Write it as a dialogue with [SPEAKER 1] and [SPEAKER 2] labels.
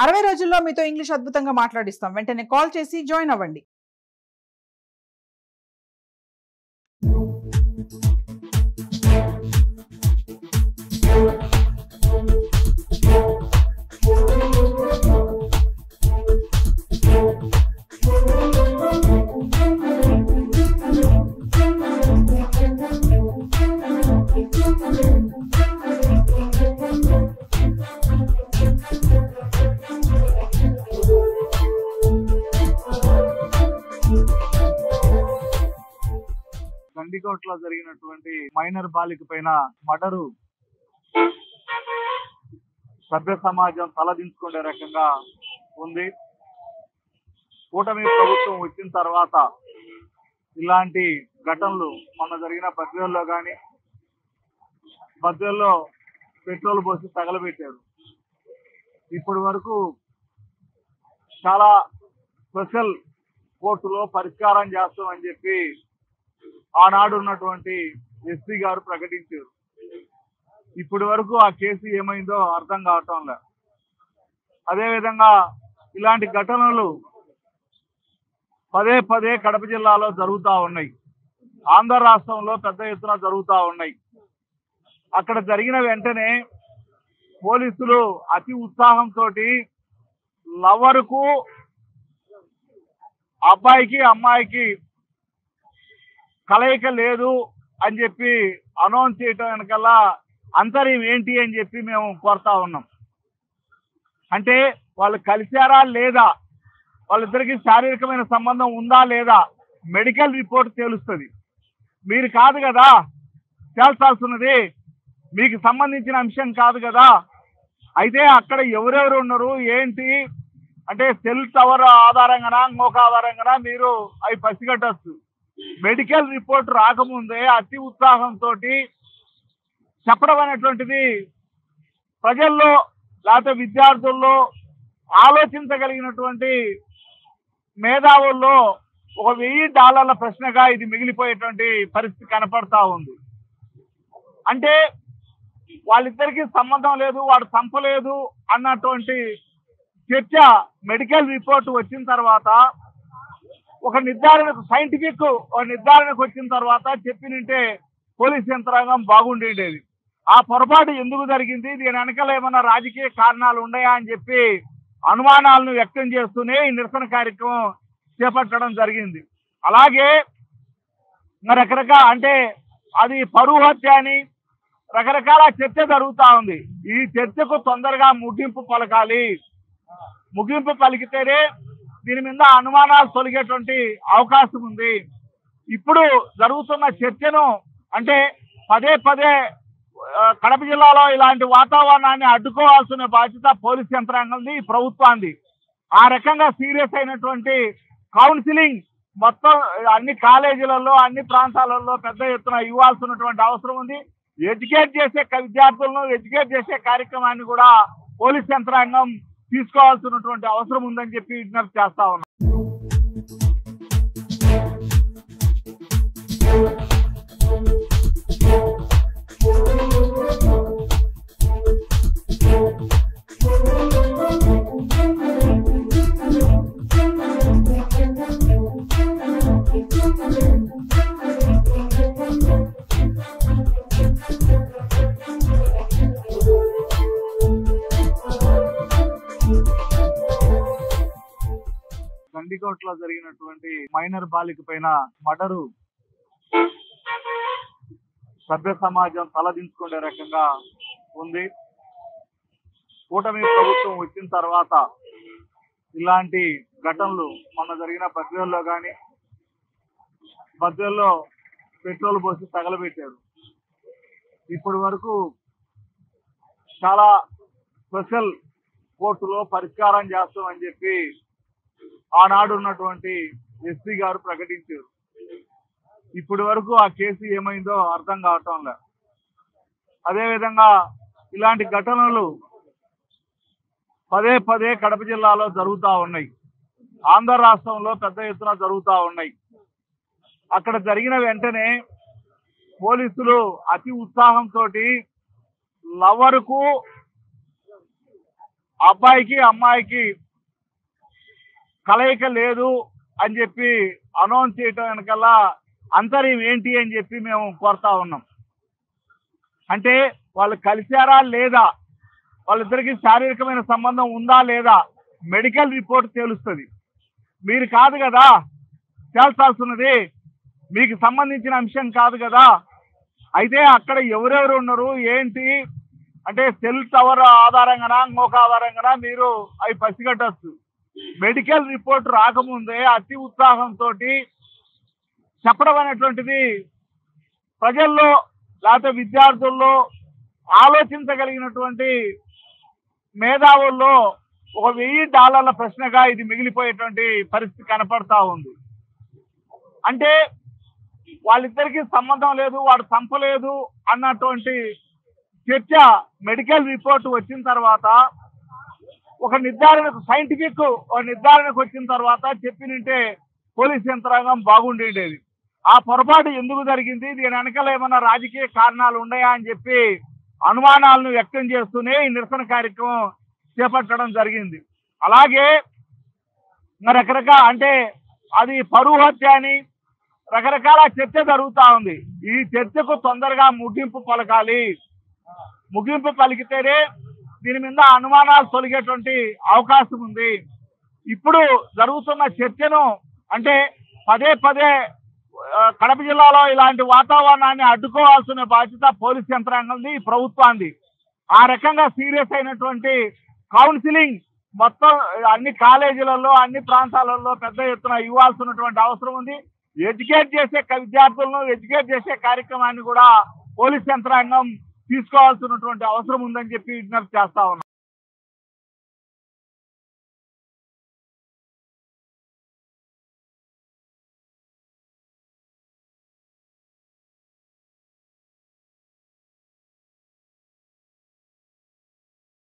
[SPEAKER 1] 60 రోజుల్లో మీతో ఇంగ్లీష్ అద్భుతంగా మాట్లాడిస్తాం. వెంటనే కాల్ చేసి జాయిన్ అవ్వండి.
[SPEAKER 2] గండికోటలో జరిగినటువంటి మైనర్ బాలిక పైన మర్డరు సభ్య సమాజం తలదించుకునే రకంగా ఉంది. కూటమి ప్రభుత్వం వచ్చిన తర్వాత ఇలాంటి ఘటనలు మొన్న జరిగిన బద్వేల్లో కానీ బద్వేల్లో పెట్రోల్ పోసి తగలబెట్టారు. ఇప్పటి వరకు చాలా స్పెషల్ కోర్టులో పరిష్కారం చేస్తామని చెప్పి ఆనాడు ఉన్నటువంటి ఎస్పీ గారు ప్రకటించారు. ఇప్పటి వరకు ఆ కేసు ఏమైందో అర్థం కావటం లేదు. అదేవిధంగా ఇలాంటి ఘటనలు పదే పదే కడప జిల్లాలో జరుగుతూ ఉన్నాయి. ఆంధ్ర రాష్ట్రంలో పెద్ద ఎత్తున జరుగుతూ ఉన్నాయి. అక్కడ జరిగిన వెంటనే పోలీసులు అతి ఉత్సాహంతో లవర్కు అబ్బాయికి అమ్మాయికి కలయిక లేదు అని చెప్పి అనౌన్స్ చేయటం వెనకల్లా అంతర్యం ఏంటి అని చెప్పి మేము కోరుతా ఉన్నాం. అంటే వాళ్ళు కలిశారా లేదా, వాళ్ళిద్దరికి శారీరకమైన సంబంధం ఉందా లేదా మెడికల్ రిపోర్ట్ తేలుస్తుంది. మీరు కాదు కదా తేల్చాల్సినది, మీకు సంబంధించిన అంశం కాదు కదా. అయితే అక్కడ ఎవరెవరు ఉన్నారు ఏంటి అంటే సెల్ టవర్ ఆధారంగానా ఇంకొక ఆధారంగానా మీరు అవి పసిగట్టచ్చు. మెడికల్ రిపోర్ట్ రాకముందే అతి ఉత్సాహంతో చెప్పడం అనేటువంటిది ప్రజల్లో లేకపోతే విద్యార్థుల్లో ఆలోచించగలిగినటువంటి మేధావుల్లో ఒక $1000 ప్రశ్నగా ఇది మిగిలిపోయేటువంటి పరిస్థితి కనపడతా ఉంది. అంటే వాళ్ళిద్దరికీ సంబంధం లేదు, వాడు చంపలేదు అన్నటువంటి చర్చ మెడికల్ రిపోర్ట్ వచ్చిన తర్వాత ఒక నిర్ధారణకు సైంటిఫిక్ నిర్ధారణకు వచ్చిన తర్వాత చెప్పినంటే పోలీస్ యంత్రాంగం బాగుండేది. ఆ పొరపాటు ఎందుకు జరిగింది, దీని వెనకాల ఏమన్నా రాజకీయ కారణాలు ఉన్నాయా అని చెప్పి అనుమానాలను వ్యక్తం చేస్తూనే ఈ నిరసన కార్యక్రమం చేపట్టడం జరిగింది. అలాగే రకరకాల అంటే అది పరువు హత్య అని రకరకాల చర్చ జరుగుతూ ఉంది. ఈ చర్చకు తొందరగా ముగింపు పలకాలి. ముగింపు పలికితేనే దీని మీద అనుమానాలు తొలగేటువంటి అవకాశం ఉంది. ఇప్పుడు జరుగుతున్న చర్చను అంటే పదే పదే కడప జిల్లాలో ఇలాంటి వాతావరణాన్ని అడ్డుకోవాల్సిన బాధ్యత పోలీస్ యంత్రాంగంది, ప్రభుత్వాన్ని. ఆ రకంగా సీరియస్ అయినటువంటి కౌన్సిలింగ్ మొత్తం అన్ని కాలేజీలలో అన్ని ప్రాంతాలలో పెద్ద ఎత్తున ఇవ్వాల్సినటువంటి అవసరం ఉంది. ఎడ్యుకేట్ చేసే విద్యార్థులను ఎడ్యుకేట్ చేసే కార్యక్రమాన్ని కూడా పోలీస్ యంత్రాంగం తీసుకోవాల్సినటువంటి అవసరం ఉందని చెప్పి విజ్ఞప్తి చేస్తా ఉన్నాం. గండికోటలో జరిగినటువంటి మైనర్ బాలిక పైన మర్డరు సభ్య సమాజం తలదించుకునే రకంగా ఉంది. కూటమి ప్రభుత్వం వచ్చిన తర్వాత ఇలాంటి ఘటనలు మొన్న జరిగిన బద్వేల్లో కానీ బద్వేల్లో పెట్రోల్ పోసి తగలబెట్టారు. ఇప్పటి వరకు చాలా స్పెషల్ కోర్టులో పరిష్కారం చేస్తామని చెప్పి ఆనాడు ఉన్నటువంటి ఎస్పీ గారు ప్రకటించారు. ఇప్పటి వరకు ఆ కేసు ఏమైందో అర్థం కావటం లేదు. అదేవిధంగా ఇలాంటి ఘటనలు పదే పదే కడప జిల్లాలో జరుగుతూ ఉన్నాయి. ఆంధ్ర రాష్ట్రంలో పెద్ద ఎత్తున జరుగుతూ ఉన్నాయి. అక్కడ జరిగిన వెంటనే పోలీసులు అతి ఉత్సాహంతో లవర్కు అబ్బాయికి అమ్మాయికి కలయిక లేదు అని చెప్పి అనౌన్స్ చేయటం వెనకల్లా అంతర్యం ఏంటి అని చెప్పి మేము కోరుతా ఉన్నాం. అంటే వాళ్ళు కలిశారా లేదా, వాళ్ళిద్దరికి శారీరకమైన సంబంధం ఉందా లేదా మెడికల్ రిపోర్ట్ తెలుస్తుంది. మీరు కాదు కదా తేల్చాల్సినది, మీకు సంబంధించిన అంశం కాదు కదా. అయితే అక్కడ ఎవరెవరు ఉన్నారు ఏంటి అంటే సెల్ టవర్ ఆధారంగానా ఇంకొక ఆధారంగానా మీరు అవి పసిగట్టచ్చు. మెడికల్ రిపోర్ట్ రాకముందే అతి ఉత్సాహంతో చెప్పడం అనేటువంటిది ప్రజల్లో లేకపోతే విద్యార్థుల్లో ఆలోచించగలిగినటువంటి మేధావుల్లో ఒక $1000 ప్రశ్నగా ఇది మిగిలిపోయేటువంటి పరిస్థితి కనపడతా ఉంది. అంటే వాళ్ళిద్దరికీ సంబంధం లేదు, వాడు చంపలేదు అన్నటువంటి చర్చ మెడికల్ రిపోర్ట్ వచ్చిన తర్వాత ఒక నిర్ధారణకు సైంటిఫిక్ నిర్ధారణకు వచ్చిన తర్వాత చెప్పినంటే పోలీస్ యంత్రాంగం బాగుండేది. ఆ పొరపాటు ఎందుకు జరిగింది, దీని వెనకాల ఏమన్నా రాజకీయ కారణాలు ఉన్నాయా అని చెప్పి అనుమానాలను వ్యక్తం చేస్తూనే ఈ నిరసన కార్యక్రమం చేపట్టడం జరిగింది. అలాగే రకరకాల అంటే అది పరువు హత్య అని రకరకాల చర్చ జరుగుతూ ఉంది. ఈ చర్చకు తొందరగా ముగింపు పలకాలి. ముగింపు పలికితేనే దీని మీద అనుమానాలు తొలగేటువంటి అవకాశం ఉంది. ఇప్పుడు జరుగుతున్న చర్చను అంటే పదే పదే కడప జిల్లాలో ఇలాంటి వాతావరణాన్ని అడ్డుకోవాల్సిన బాధ్యత పోలీస్ యంత్రాంగంది, ప్రభుత్వాన్ని. ఆ రకంగా సీరియస్ అయినటువంటి కౌన్సిలింగ్ మొత్తం అన్ని కాలేజీలలో అన్ని ప్రాంతాలలో పెద్ద ఎత్తున ఇవ్వాల్సినటువంటి అవసరం ఉంది. ఎడ్యుకేట్ చేసే విద్యార్థులను ఎడ్యుకేట్ చేసే కార్యక్రమాన్ని కూడా పోలీస్ యంత్రాంగం తీసుకోవాల్సినటువంటి అవసరం ఉందని చెప్పి విజ్ఞప్తి చేస్తా ఉన్నాం.